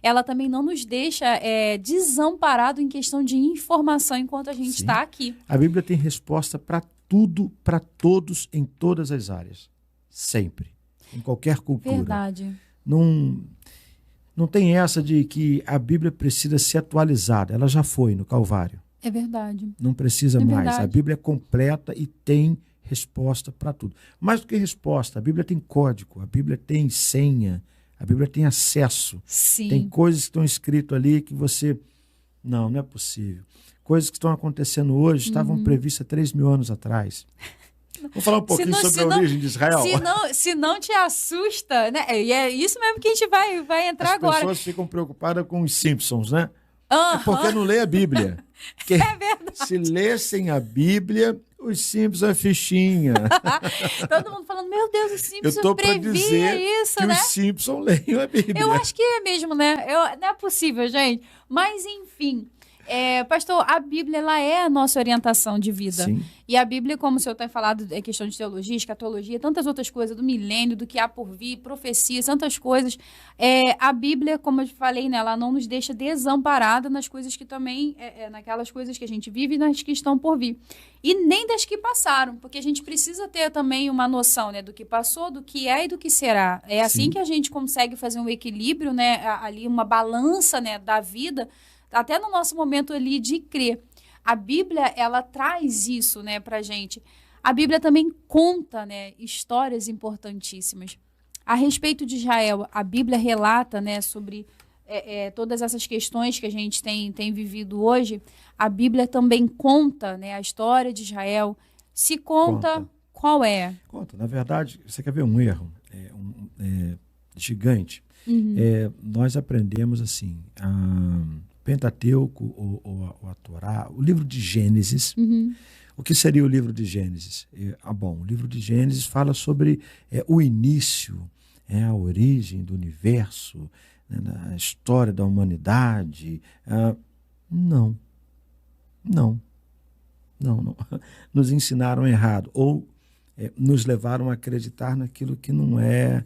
ela também não nos deixa desamparado em questão de informação enquanto a gente está aqui. A Bíblia tem resposta para tudo, para todos, em todas as áreas. Sempre. Em qualquer cultura. Verdade. Não tem essa de que a Bíblia precisa ser atualizada. Ela já foi no Calvário. É verdade. Não precisa mais. Verdade. A Bíblia é completa e tem resposta para tudo. Mais do que resposta, a Bíblia tem código, a Bíblia tem senha, a Bíblia tem acesso. Sim. Tem coisas que estão escritas ali que você... Não é possível. Coisas que estão acontecendo hoje estavam previstas 3.000 anos atrás. Vamos falar um pouquinho sobre a origem de Israel. Se não te assusta, né? E é isso mesmo que a gente vai entrar agora. As pessoas ficam preocupadas com os Simpsons, né? É porque não lê a Bíblia. Porque é verdade. Se lessem a Bíblia, os Simpsons é fichinha. Todo mundo falando, meu Deus, os Simpsons Eu tô para dizer isso, que né? os Simpsons leiam a Bíblia. Eu acho que é mesmo, né? Não é possível, gente. Mas, enfim... pastor, a Bíblia ela é a nossa orientação de vida. Sim. E a Bíblia, como o senhor tem falado, é questão de teologia, escatologia, tantas outras coisas, do milênio, do que há por vir, profecias, tantas coisas. A Bíblia, como eu falei, né, ela não nos deixa desamparada nas coisas que também, naquelas coisas que a gente vive e nas que estão por vir. E nem das que passaram, porque a gente precisa ter também uma noção, né, do que passou, do que é e do que será. É assim Sim. que a gente consegue fazer um equilíbrio, né, ali uma balança, né, da vida, até no nosso momento ali de crer. A Bíblia, ela traz isso, né, pra gente. A Bíblia também conta, né, histórias importantíssimas. A respeito de Israel, a Bíblia relata, né, sobre todas essas questões que a gente tem vivido hoje. A Bíblia também conta, né, a história de Israel. Se conta. Qual é? Conta. Na verdade, você quer ver um erro gigante? Nós aprendemos assim... Pentateuco ou a Torá, o livro de Gênesis. O que seria o livro de Gênesis? O livro de Gênesis fala sobre o início, a origem do universo, a história da humanidade. Não. Nos ensinaram errado, ou nos levaram a acreditar naquilo que não é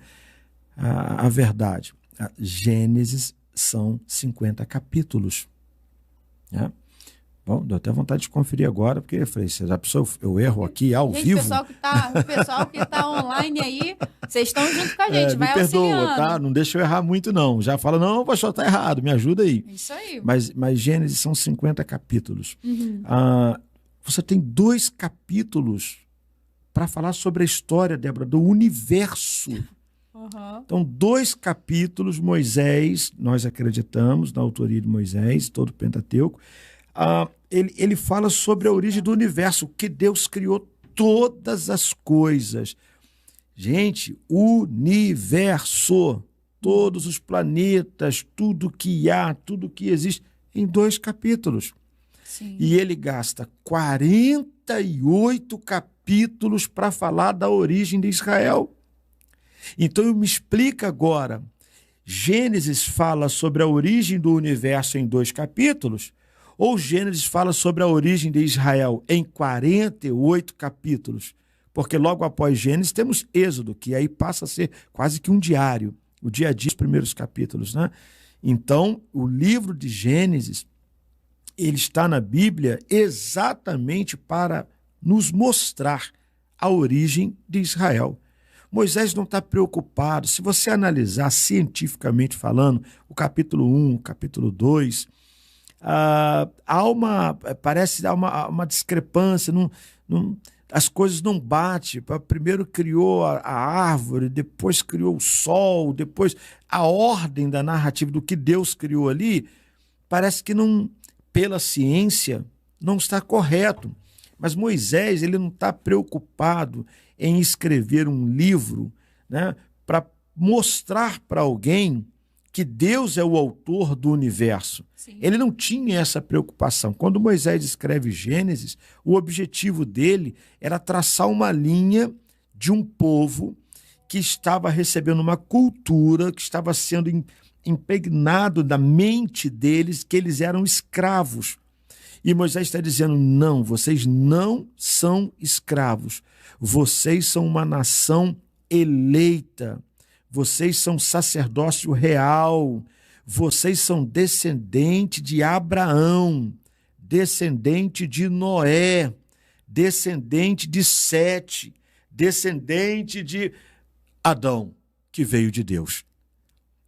a verdade. Gênesis são 50 capítulos. Né? Bom, deu até vontade de conferir agora, porque eu falei, já pensou, eu erro aqui ao vivo? O pessoal que tá online aí, vocês estão junto com a gente, vai me perdoa, auxiliando. tá? Não deixa eu errar muito, não. Já fala, não, pastor, tá errado, me ajuda aí. Isso aí. Mas Gênesis são 50 capítulos. Você tem 2 capítulos para falar sobre a história, Débora, do universo. Então, 2 capítulos, Moisés, nós acreditamos na autoria de Moisés, todo o Pentateuco, ele fala sobre a origem do universo, que Deus criou todas as coisas. Gente, universo, todos os planetas, tudo que há, tudo que existe, em 2 capítulos. Sim. E ele gasta 48 capítulos para falar da origem de Israel. Então, me explica agora, Gênesis fala sobre a origem do universo em 2 capítulos, ou Gênesis fala sobre a origem de Israel em 48 capítulos? Porque logo após Gênesis temos Êxodo, que aí passa a ser quase que um diário, o dia a dia dos primeiros capítulos, né? Então, o livro de Gênesis, ele está na Bíblia exatamente para nos mostrar a origem de Israel. Moisés não está preocupado. Se você analisar cientificamente falando, o capítulo 1, o capítulo 2, parece dar uma discrepância, as coisas não batem. Primeiro criou a árvore, depois criou o sol, depois a ordem da narrativa do que Deus criou ali, parece que não, pela ciência, não está correto. Mas Moisés, ele não está preocupado em escrever um livro, né, para mostrar para alguém que Deus é o autor do universo. Sim. Ele não tinha essa preocupação. Quando Moisés escreve Gênesis, o objetivo dele era traçar uma linha de um povo que estava recebendo uma cultura, que estava sendo impregnado da mente deles, que eles eram escravos. E Moisés está dizendo, não, vocês não são escravos. Vocês são uma nação eleita. Vocês são sacerdócio real. vocês são descendente de Abraão, descendente de Noé, descendente de Sete, descendente de Adão, que veio de Deus.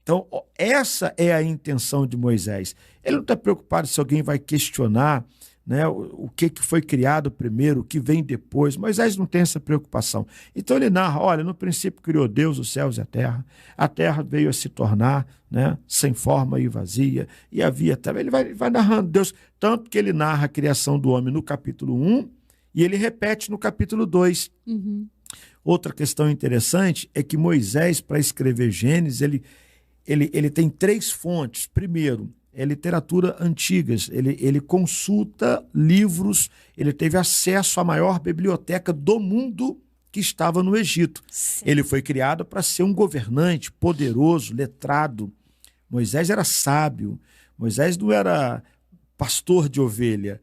Então, essa é a intenção de Moisés. Ele não está preocupado se alguém vai questionar, né, o que foi criado primeiro, o que vem depois. Moisés não tem essa preocupação. Então ele narra, olha, no princípio criou Deus os céus e a terra veio a se tornar, né, sem forma e vazia, e havia também. Ele vai narrando Deus, tanto que ele narra a criação do homem no capítulo 1 e ele repete no capítulo 2. Uhum. Outra questão interessante é que Moisés, para escrever Gênesis, ele tem 3 fontes. Primeiro, é literatura antigas, ele consulta livros, ele teve acesso à maior biblioteca do mundo que estava no Egito. Sim. Ele foi criado para ser um governante poderoso, letrado. Moisés era sábio, Moisés não era pastor de ovelha.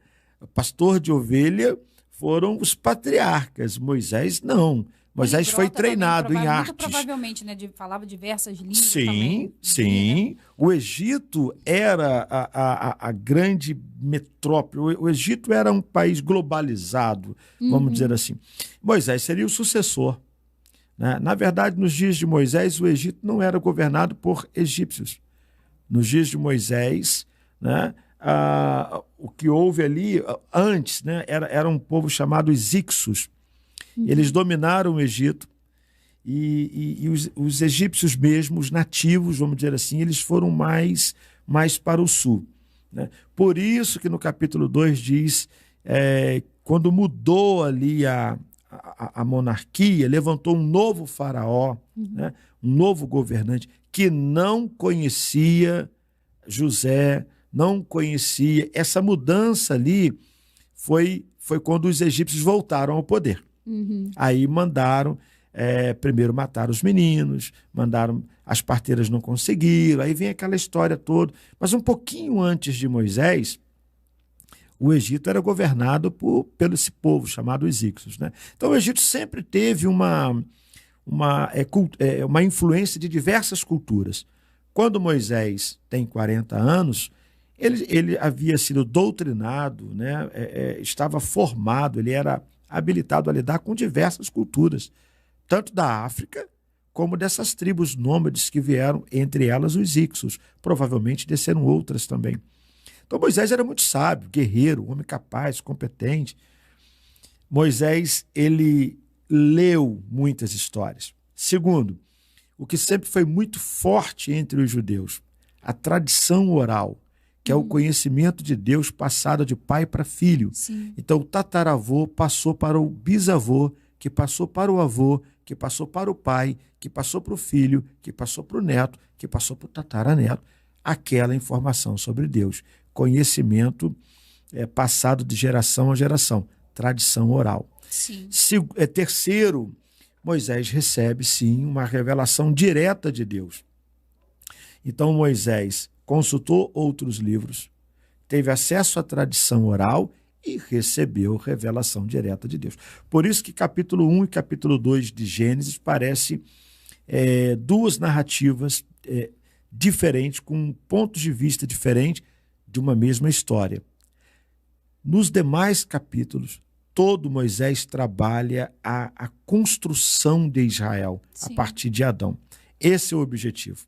Pastor de ovelha foram os patriarcas, Moisés não. Moisés foi treinado também, em artes. Muito provavelmente, né? Falava diversas línguas. Sim, também. sim. O Egito era a grande metrópole. O Egito era um país globalizado, vamos dizer assim. Moisés seria o sucessor, né? Na verdade, nos dias de Moisés, o Egito não era governado por egípcios. Nos dias de Moisés, né, o que houve ali antes, né, era um povo chamado os Ixos. Eles dominaram o Egito e os egípcios mesmo, os nativos, vamos dizer assim, eles foram mais para o sul, né? Por isso que no capítulo 2 diz, quando mudou ali a monarquia, levantou um novo faraó, né? Um novo governante que não conhecia José, não conhecia. Essa mudança ali foi quando os egípcios voltaram ao poder. Aí mandaram, primeiro mataram os meninos, as parteiras não conseguiram, aí vem aquela história toda. Mas um pouquinho antes de Moisés, o Egito era governado pelo esse povo chamado os Ixos, né? Então o Egito sempre teve uma influência de diversas culturas. Quando Moisés tem 40 anos, ele havia sido doutrinado, né? Estava formado, ele era habilitado a lidar com diversas culturas, tanto da África como dessas tribos nômades que vieram, entre elas os Ixos. Provavelmente desceram outras também. Então Moisés era muito sábio, guerreiro, homem capaz, competente. Moisés, ele leu muitas histórias. Segundo, o que sempre foi muito forte entre os judeus, a tradição oral, que é o conhecimento de Deus passado de pai para filho. Sim. Então, o tataravô passou para o bisavô, que passou para o avô, que passou para o pai, que passou para o filho, que passou para o neto, que passou para o tataraneto, aquela informação sobre Deus. Conhecimento passado de geração a geração, tradição oral. Sim. Terceiro, Moisés recebe, sim, uma revelação direta de Deus. Então, Moisés consultou outros livros, teve acesso à tradição oral e recebeu revelação direta de Deus. Por isso que capítulo 1 e capítulo 2 de Gênesis parece 2 narrativas diferentes, com pontos de vista diferentes de uma mesma história. Nos demais capítulos, todo Moisés trabalha a construção de Israel. Sim. A partir de Adão. Esse é o objetivo.